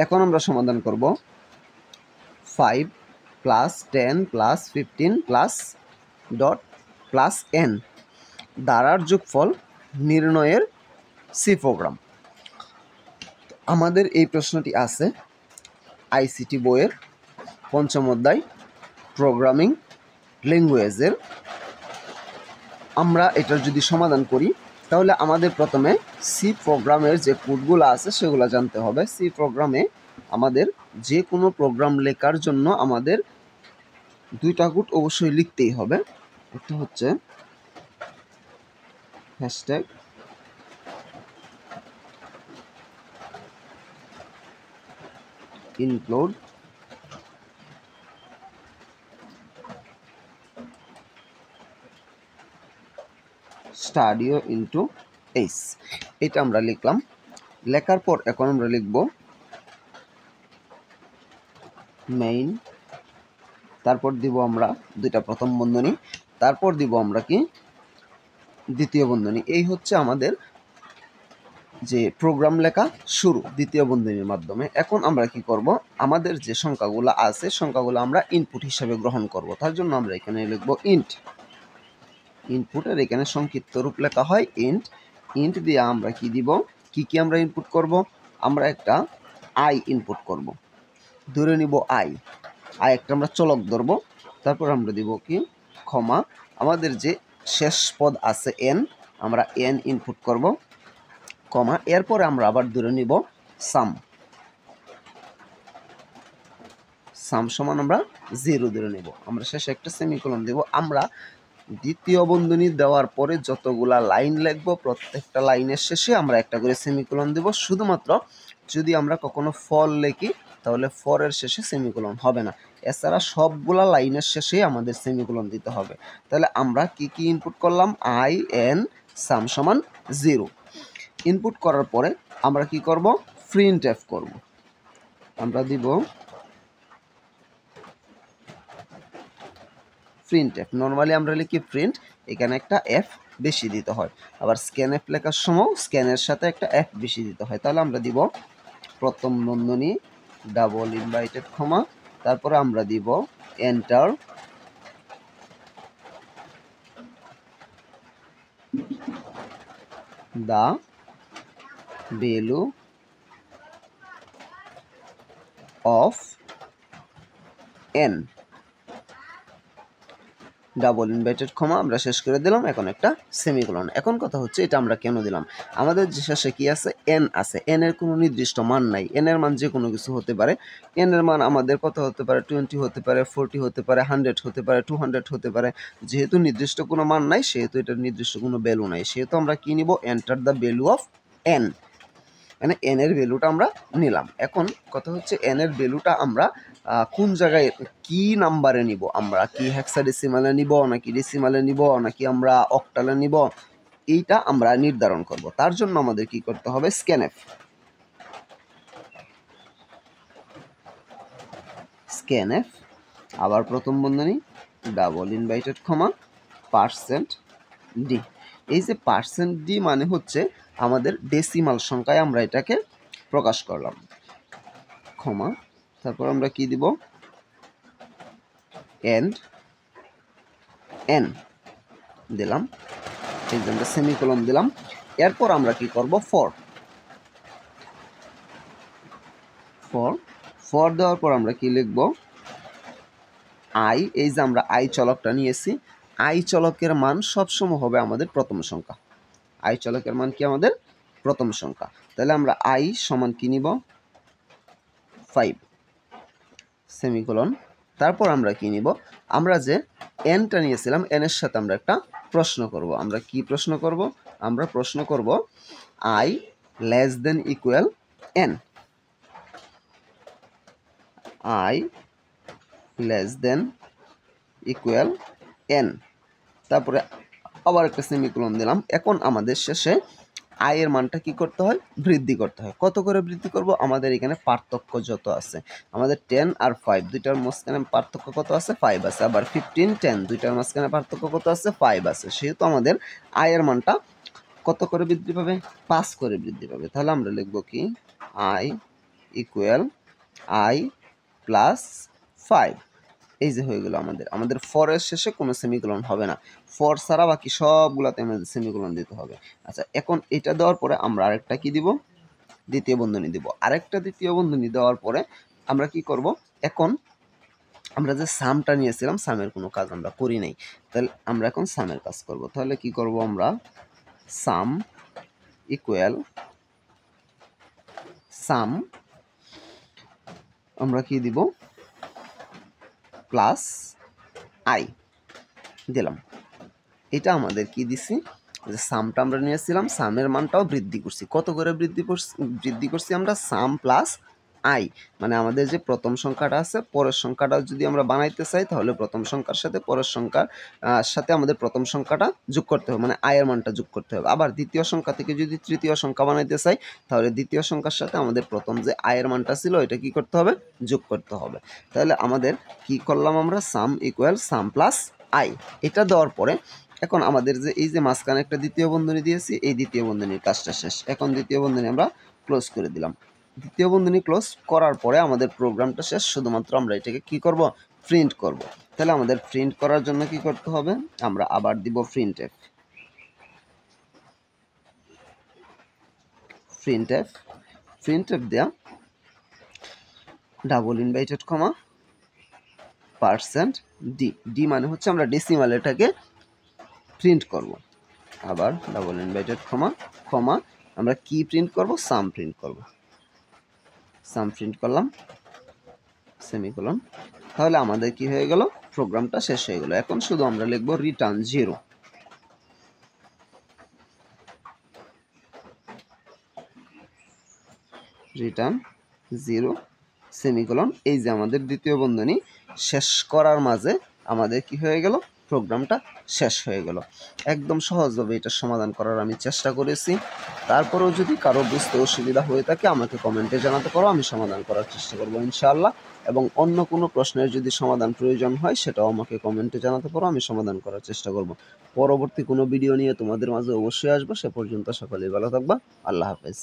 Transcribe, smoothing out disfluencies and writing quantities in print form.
এখন আমরা সমাধান করব 5 plus 10 plus 15 plus dot plus n দ্বারার যোগফল নির্ণয়ের সি প্রোগ্রাম। আমাদের এই প্রশ্নটি আছে আইসিটি বইয়ের পঞ্চম অধ্যায় প্রোগ্রামিং ল্যাঙ্গুয়েজের। আমরা এটার যদি সমাধান করি তাহলে আমাদের প্রথমে সি প্রোগ্রামের যে কোডগুলো আছে সেগুলো জানতে হবে। সি প্রোগ্রামে আমাদের যে কোনো প্রোগ্রাম লেখার জন্য আমাদের দুইটা কোড অবশ্যই লিখতেই হবে। একটা হচ্ছে হ্যাশট্যাগ ইনক্লুড স্টাডিও ইনটু এইচ, এটা আমরা লিখলাম। লেখার পর এখন আমরা লিখব মেইন, তারপর দিব আমরা দুইটা প্রথম বন্ধনী, তারপর দিব আমরা কি দ্বিতীয় বন্ধনী। এই হচ্ছে আমাদের যে প্রোগ্রাম লেখা শুরু দ্বিতীয় বন্ধনীর মাধ্যমে। এখন আমরা কি করব, আমাদের যে সংখ্যাগুলো আছে সংখ্যাগুলো আমরা ইনপুট হিসাবে গ্রহণ করব। তার জন্য আমরা এখানে লিখব ইন্ট। ইনপুটের এখানে সংক্ষিপ্ত রূপ লেখা হয় ইন্ট। ইন্ট দিয়ে আমরা কি দিব, কি আমরা ইনপুট করব, আমরা একটা আই ইনপুট করব। ধরে নিব আই একটা আমরা চলক ধরব। তারপর আমরা দিব কি ক্ষমা, আমাদের যে শেষ পদ আছে এন, আমরা এন ইনপুট করব, কমা, এরপরে আমরা আবার ধরে নিব সাম। সাম সমান আমরা 0 ধরে নিব। আমরা শেষে একটা সেমিকোলন দেব। আমরা দ্বিতীয় বন্ধনী দেওয়ার পরে যতগুলা লাইন লিখব প্রত্যেকটা লাইনের শেষে আমরা একটা করে সেমিকোলন দেব। শুধুমাত্র যদি আমরা কখনো ফর লিখি তাহলে ফরের শেষে সেমিকোলন হবে না, এছাড়া সবগুলা লাইনের শেষে আমাদের সেমিকোলন দিতে হবে। তাহলে আমরা কি কি ইনপুট করলাম, আই এন সাম সমান 0 ইনপুট করার পরে আমরা কি করব, প্রিন্টএফ করব। আমরা দিব প্রিন্টএফ। নরমালি আমরা লিখি প্রিন্ট, এখানে একটা এফ বেশি দিতে হয়। আবার স্ক্যানএফ লেখার সময় স্ক্যানের সাথে একটা এফ বেশি দিতে হয়। তাহলে আমরা দিব প্রথম বন্ধনী ডাবল ইনভাইটেড কমা, তারপরে আমরা দিব enter the value of N, double inverted comma আমরা শেষ করে দিলাম, এখন একটা সেমিকোলন। এখন কথা হচ্ছে এটা আমরা কেন দিলাম, আমাদের যে শেষে কি আছে এন আছে, এন এর কোনো নির্দিষ্ট মান নাই। এন এর মান যে কোনো কিছু হতে পারে। এন এর মান আমাদের কত হতে পারে, 20 হতে পারে, 40 হতে পারে, 100 হতে পারে, 200 হতে পারে। যেহেতু নির্দিষ্ট কোনো মান নাই সেহেতু এটার নির্দিষ্ট কোনো ভ্যালু নাই, সেহেতু আমরা কি নিব, enter the value of N. মানে এন এর ভ্যালুটা আমরা নিলাম। এখন কথা হচ্ছে এন এর ভ্যালুটা আমরা কোন জায়গায় কি নাম্বারে নিব, আমরা কি হেক্সাডেসিমালে নিব নাকি ডেসিমালে নিব নাকি আমরা অক্টালে নিব, এইটা আমরা নির্ধারণ করব। তার জন্য আমাদের কি করতে হবে, স্ক্যানএফ। স্ক্যানএফ আবার প্রথম বন্ধনী double inverted comma percent D. এই যে পার্সেন্ট ডি মানে হচ্ছে আমাদের ডেসিমাল সংখ্যায় আমরা এটাকে প্রকাশ করলাম, ক্ষমা, তারপর আমরা কি দিব, এন্ড এন দিলাম, এই যে আমরা সেমিকোলন দিলাম। এরপর আমরা কি করব, ফর ফর ফর দেওয়ার পর আমরা কি লিখব, আই, এই যে আমরা আই চলকটা নিয়েছি, আই চলকের মান সবসময় হবে আমাদের প্রথম সংখ্যা। আই চলকের মান কি আমাদের প্রথম সংখ্যা। তাহলে আমরা আই সমান কি নিব, 5 সেমিকোলন। তারপর আমরা কি নিব, আমরা যে এনটা নিয়েছিলাম এনের সাথে আমরা একটা প্রশ্ন করব। আমরা কি প্রশ্ন করব, আমরা প্রশ্ন করব I less than equal N, I less than equal N, তারপরে আবার একটা সেমিকোলন দিলাম। এখন আমাদের শেষে আই এর মানটা কি করতে হয়, বৃদ্ধি করতে হয়। কত করে বৃদ্ধি করব, আমাদের এখানে পার্থক্য যত আছে, আমাদের 10 আর 5 দুইটার মাঝখানে পার্থক্য কত আছে, 5 আছে। আবার 15 10 দুইটার মাঝখানে পার্থক্য কত আছে, 5 আছে। সেহেতু আমাদের আই এর মানটা কত করে বৃদ্ধি পাবে, 5 করে বৃদ্ধি পাবে। তাহলে আমরা লিখব কি, আই ইকুয়াল আই প্লাস 5। এই যে হয়ে গেল আমাদের ফরের শেষে কোনো সেমিকোলন হবে না, ফর ছাড়া বাকি সবগুলাতে আমাদের সেমিকোলন দিতে হবে। আচ্ছা, এখন এটা দেওয়ার পরে আমরা আরেকটা কি দিব, দ্বিতীয় বন্ধনী দিব। আরেকটা দ্বিতীয় বন্ধনী দেওয়ার পরে আমরা কি করব, এখন আমরা যে সামটা নিয়েছিলাম সামের কোনো কাজ আমরা করি নাই, তাহলে আমরা এখন সামের কাজ করব। তাহলে কি করব, আমরা সাম ইকুয়াল সাম আমরা কি দিব, প্লাস আই দিলাম। এটা আমাদের কি দিছি, যে সামটা আমরা নিয়েছিলাম, সামের মানটাও বৃদ্ধি করছি। কত করে বৃদ্ধি করছি আমরা, সাম প্লাস আই, মানে আমাদের যে প্রথম সংখ্যাটা আছে পরের সংখ্যাটা যদি আমরা বানাইতে চাই, তাহলে প্রথম সংখ্যার সাথে পরের সংখ্যার সাথে আমাদের প্রথম সংখ্যাটা যোগ করতে হবে, মানে আয়ের মানটা যোগ করতে হবে। আবার দ্বিতীয় সংখ্যা থেকে যদি তৃতীয় সংখ্যা বানাইতে চাই, তাহলে দ্বিতীয় সংখ্যার সাথে আমাদের প্রথম যে আয়ের মানটা ছিল এটা কি করতে হবে, যোগ করতে হবে। তাহলে আমাদের কি করলাম, আমরা সাম ইকুয়াল সাম প্লাস আই, এটা দেওয়ার পরে এখন আমাদের যে এই যে মাঝখানে একটা দ্বিতীয় বন্ধনী দিয়েছি, এই দ্বিতীয় বন্ধনীর কাজটা শেষ। এখন দ্বিতীয় বন্ধনী আমরা ক্লোজ করে দিলাম। দ্বিতীয় বন্ধনী ক্লোজ করার পরে আমাদের প্রোগ্রামটা শেষ, শুধুমাত্র আমরা এটাকে কি করব, প্রিন্ট করব। তাহলে আমাদের প্রিন্ট করার জন্য কি করতে হবে, আমরা আবার দিব প্রিন্টএফ, প্রিন্টএফ দেয়া double inverted comma %d, D মানে হচ্ছে আমরা ডেসিমাল এটাকে প্রিন্ট করব। আবার ডাবল ইনভাইটেড কমা আমরা কি প্রিন্ট করব, সাম প্রিন্ট করব। সাম প্রিন্ট করলাম, সেমিকোলন। তাহলে আমাদের কি হয়ে গেল, প্রোগ্রামটা শেষ হয়ে গেল। এখন শুধু আমরা লিখব রিটার্ন 0, রিটার্ন 0 সেমিকোলন। এই যে আমাদের দ্বিতীয় বন্ধনী শেষ করার মাঝে আমাদের কি হয়ে গেল, প্রোগ্রামটা শেষ হয়ে গেল। একদম সহজভাবে এটা সমাধান করার আমি চেষ্টা করেছি। তারপরেও যদি কারো বুঝতে অসুবিধা হয়ে থাকে আমাকে কমেন্টে জানাতে পারো, আমি সমাধান করার চেষ্টা করব ইনশাআল্লাহ। এবং অন্য কোনো প্রশ্নের যদি সমাধান প্রয়োজন হয় সেটাও আমাকে কমেন্টে জানাতে পারো, আমি সমাধান করার চেষ্টা করব। পরবর্তী কোনো ভিডিও নিয়ে তোমাদের মাঝে অবশ্যই আসবো। সে পর্যন্ত সকলেই ভালো থাকবা। আল্লাহ হাফেজ।